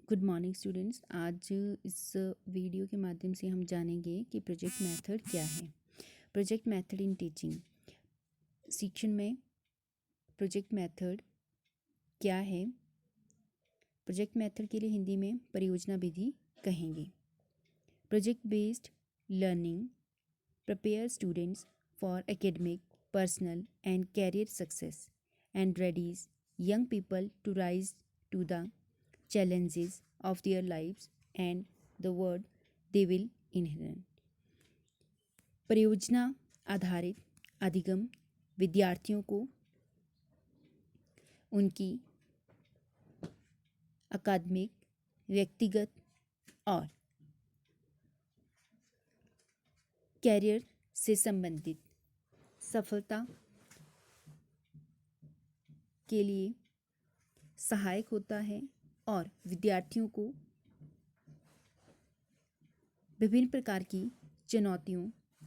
Good morning students. आज इस video के माध्यम से हम जानेंगे कि प्रोजेक्ट मेथड क्या है। प्रोजेक्ट मेथड इन टीचिंग, शिक्षण में प्रोजेक्ट मेथड क्या है। प्रोजेक्ट मेथड के लिए हिंदी में परियोजना विधि कहेंगे। Project based learning prepare students for academic, personal and career success and readies young people to rise to the challenges of their lives and the world they will inherit. परियोजना आधारित अधिगम विद्यार्थियों को उनकी अकादमिक, व्यक्तिगत और कैरियर से संबंधित सफलता के लिए सहायक होता है और विद्यार्थियों को विभिन्न प्रकार की चुनौतियों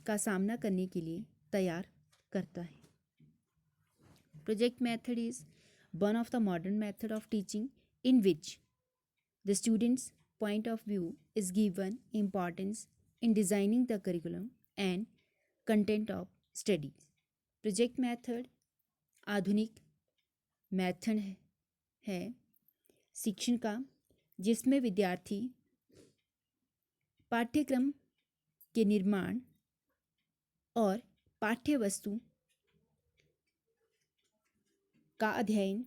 का सामना करने के लिए तैयार करता है। Project method is one of the modern method of teaching in which the students point of view is given importance in designing the curriculum and content of studies. Project method आधुनिक मेथड है शिक्षण का जिसमें विद्यार्थी पाठ्यक्रम के निर्माण और पाठ्य वस्तु का अध्ययन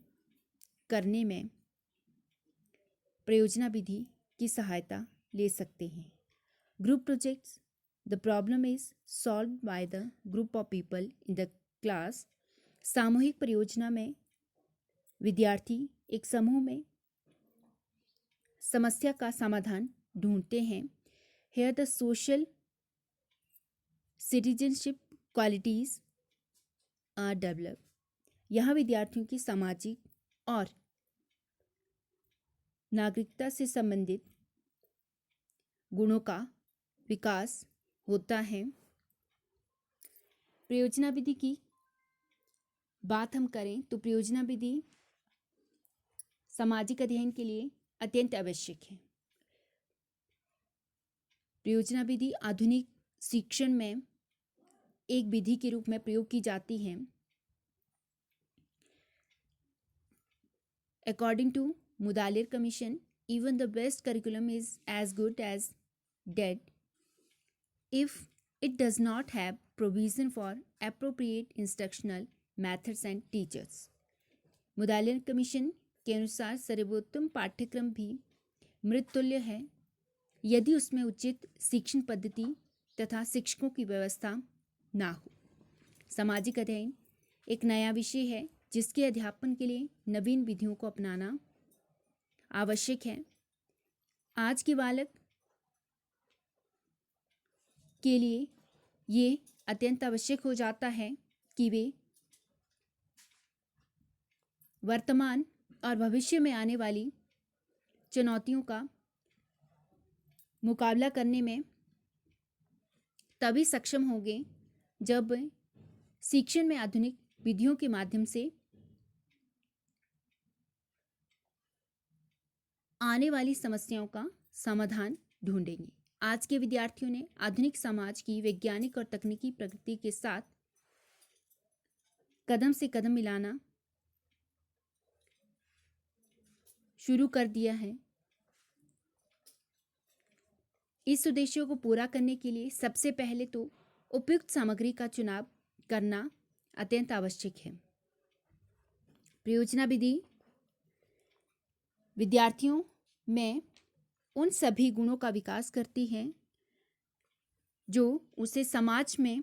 करने में परियोजना विधि की सहायता ले सकते हैं। Group projects, the problem is solve by the group of people in the class. सामूहिक परियोजना में विद्यार्थी एक समूह में समस्या का समाधान ढूंढते हैं। Here the social citizenship qualities are develop. यहाँ विद्यार्थियों की सामाजिक और नागरिकता से संबंधित गुणों का विकास होता है। परियोजना विधि की बात हम करें तो परियोजना विधि सामाजिक अध्ययन के लिए अत्यंत आवश्यक है। परियोजना विधि आधुनिक शिक्षण में एक विधि के रूप में प्रयोग की जाती है। According to Mudaliar Commission, even the best curriculum is as good as dead if it does not have provision for appropriate instructional methods and teachers. Mudaliar commission के अनुसार सर्वोत्तम पाठ्यक्रम भी मृततुल्य है यदि उसमें उचित शिक्षण पद्धति तथा शिक्षकों की व्यवस्था ना हो। सामाजिक अध्ययन एक नया विषय है जिसके अध्यापन के लिए नवीन विधियों को अपनाना आवश्यक है। आज के बालक के लिए ये अत्यंत आवश्यक हो जाता है कि वे वर्तमान और भविष्य में आने वाली चुनौतियों का मुकाबला करने में तभी सक्षम होंगे जब शिक्षण में आधुनिक विधियों के माध्यम से आने वाली समस्याओं का समाधान ढूंढेंगे। आज के विद्यार्थियों ने आधुनिक समाज की वैज्ञानिक और तकनीकी प्रगति के साथ कदम से कदम मिलाना शुरू कर दिया है। इस उद्देश्यों को पूरा करने के लिए सबसे पहले तो उपयुक्त सामग्री का चुनाव करना अत्यंत आवश्यक है। परियोजना विधि विद्यार्थियों में उन सभी गुणों का विकास करती है जो उसे समाज में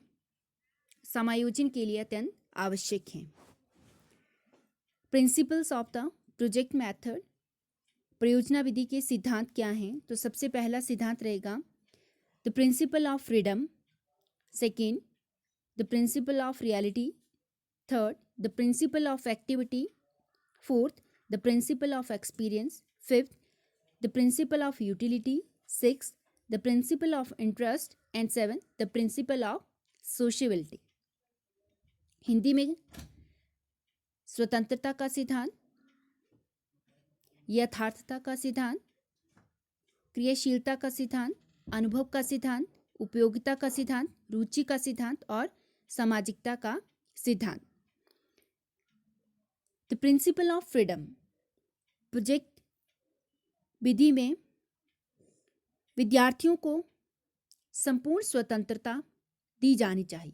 समायोजन के लिए अत्यंत आवश्यक हैं। Principles of the project method, परियोजना विधि के सिद्धांत क्या हैं? तो सबसे पहला सिद्धांत रहेगा the principle of freedom, second the principle of reality, third the principle of activity, fourth the principle of experience, fifth the principle of utility, six the principle of interest and seven the principle of sociability. Hindi में स्वतंत्रता का सिद्धांत, यथार्थता का सिद्धांत, क्रियाशीलता का सिद्धांत, अनुभव का सिद्धांत, उपयोगिता का सिद्धांत, रुचि का सिद्धांत और सामाजिकता का सिद्धांत। The principle of freedom. Project विधि में विद्यार्थियों को संपूर्ण स्वतंत्रता दी जानी चाहिए।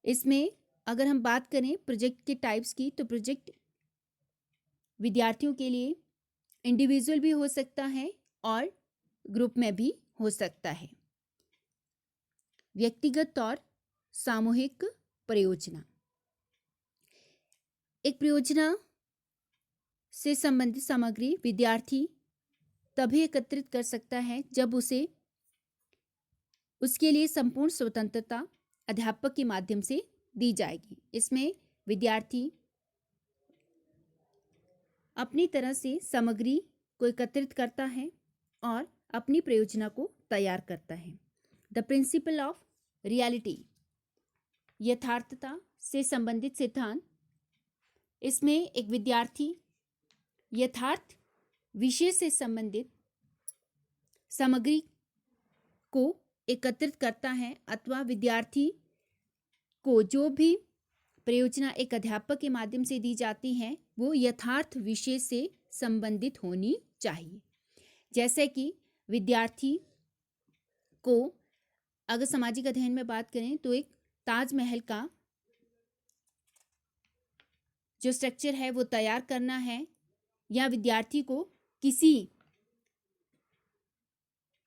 इसमें अगर हम बात करें प्रोजेक्ट के टाइप्स की, तो प्रोजेक्ट विद्यार्थियों के लिए इंडिविजुअल भी हो सकता है और ग्रुप में भी हो सकता है। व्यक्तिगत और सामूहिक परियोजना। एक परियोजना से संबंधित सामग्री विद्यार्थी तभी एकत्रित कर सकता है जब उसके लिए संपूर्ण स्वतंत्रता अध्यापक के माध्यम से दी जाएगी। इसमें विद्यार्थी अपनी तरह से सामग्री को एकत्रित करता है और अपनी परियोजना को तैयार करता है। The principle of reality. यथार्थता से संबंधित सिद्धांत। इसमें एक विद्यार्थी यथार्थ विषय से संबंधित सामग्री को एकत्रित करता है अथवा विद्यार्थी को जो भी परियोजना एक अध्यापक के माध्यम से दी जाती है वो यथार्थ विषय से संबंधित होनी चाहिए। जैसे कि विद्यार्थी को अगर सामाजिक अध्ययन में बात करें तो एक ताजमहल का जो स्ट्रक्चर है वो तैयार करना है, या विद्यार्थी को किसी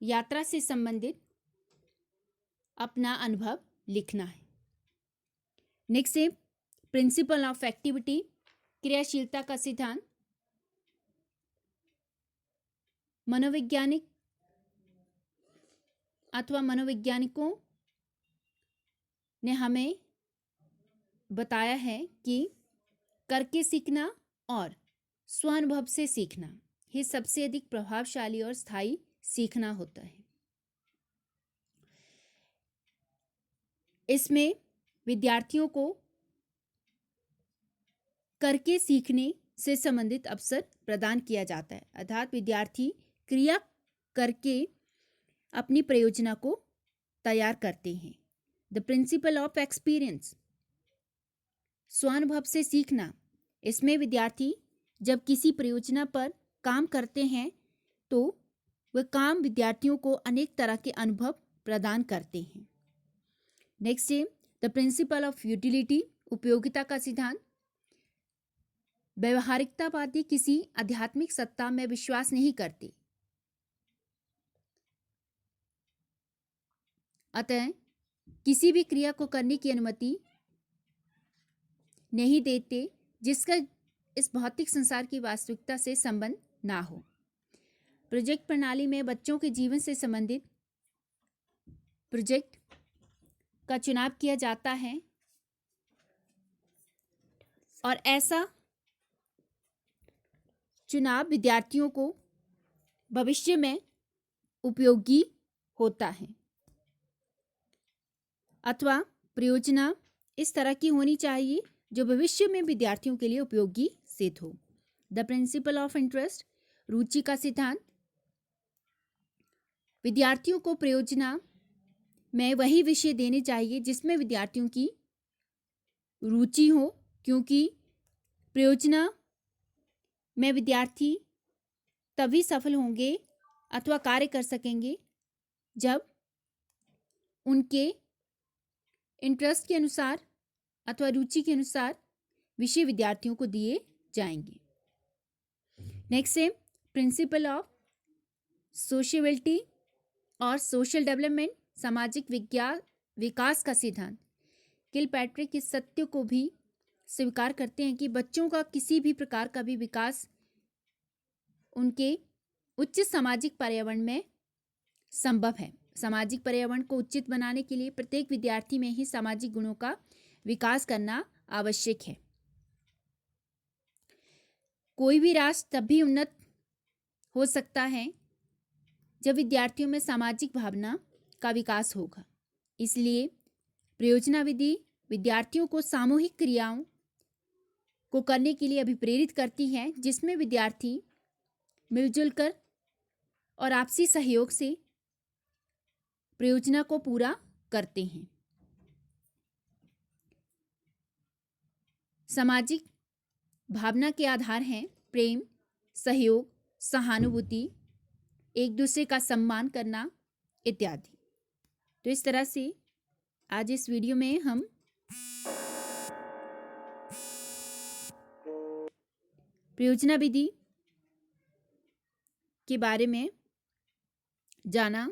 यात्रा से संबंधित अपना अनुभव लिखना है। नेक्स्ट है प्रिंसिपल ऑफ एक्टिविटी। क्रियाशीलता का सिद्धांत। मनोवैज्ञानिक अथवा मनोवैज्ञानिकों ने हमें बताया है कि करके सीखना और स्वानुभव से सीखना ही सबसे अधिक प्रभावशाली और स्थायी सीखना होता है। इसमें विद्यार्थियों को करके सीखने से संबंधित अवसर प्रदान किया जाता है, अर्थात विद्यार्थी क्रिया करके अपनी परियोजना को तैयार करते हैं। The principle of experience. स्वानुभव से सीखना। इसमें विद्यार्थी जब किसी परियोजना पर काम करते हैं तो वह काम विद्यार्थियों को अनेक तरह के अनुभव प्रदान करते हैं। नेक्स्ट है द प्रिंसिपल ऑफ यूटिलिटी। उपयोगिता का सिद्धांत। व्यवहारिकतावादी किसी आध्यात्मिक सत्ता में विश्वास नहीं करते, अतः किसी भी क्रिया को करने की अनुमति नहीं देते जिसका इस भौतिक संसार की वास्तविकता से संबंध ना हो। प्रोजेक्ट प्रणाली में बच्चों के जीवन से संबंधित प्रोजेक्ट का चुनाव किया जाता है और ऐसा चुनाव विद्यार्थियों को भविष्य में उपयोगी होता है, अथवा परियोजना इस तरह की होनी चाहिए जो भविष्य में विद्यार्थियों के लिए उपयोगी सिद्ध हो। The principle of interest. रुचि का सिद्धांत। विद्यार्थियों को परियोजना में वही विषय देने चाहिए जिसमें विद्यार्थियों की रुचि हो, क्योंकि परियोजना में विद्यार्थी तभी सफल होंगे अथवा कार्य कर सकेंगे जब उनके इंटरेस्ट के अनुसार अथवा रुचि के अनुसार विषय विद्यार्थियों को दिए जाएंगे। नेक्स्ट है प्रिंसिपल ऑफ सोशियबिलिटी और सोशल डेवलपमेंट। सामाजिक विकास का सिद्धांत। किलपैट्रिक इस सत्य को भी स्वीकार करते हैं कि बच्चों का किसी भी प्रकार का भी विकास उनके उच्च सामाजिक पर्यावरण में संभव है। सामाजिक पर्यावरण को उचित बनाने के लिए प्रत्येक विद्यार्थी में ही सामाजिक गुणों का विकास करना आवश्यक है। कोई भी राष्ट्र तब भी उन्नत हो सकता है जब विद्यार्थियों में सामाजिक भावना का विकास होगा। इसलिए परियोजना विधि विद्यार्थियों को सामूहिक क्रियाओं को करने के लिए अभिप्रेरित करती है जिसमें विद्यार्थी मिलजुल कर और आपसी सहयोग से परियोजना को पूरा करते हैं। सामाजिक भावना के आधार हैं प्रेम, सहयोग, सहानुभूति, एक दूसरे का सम्मान करना इत्यादि। तो इस तरह से आज इस वीडियो में हम परियोजना विधि के बारे में जाना।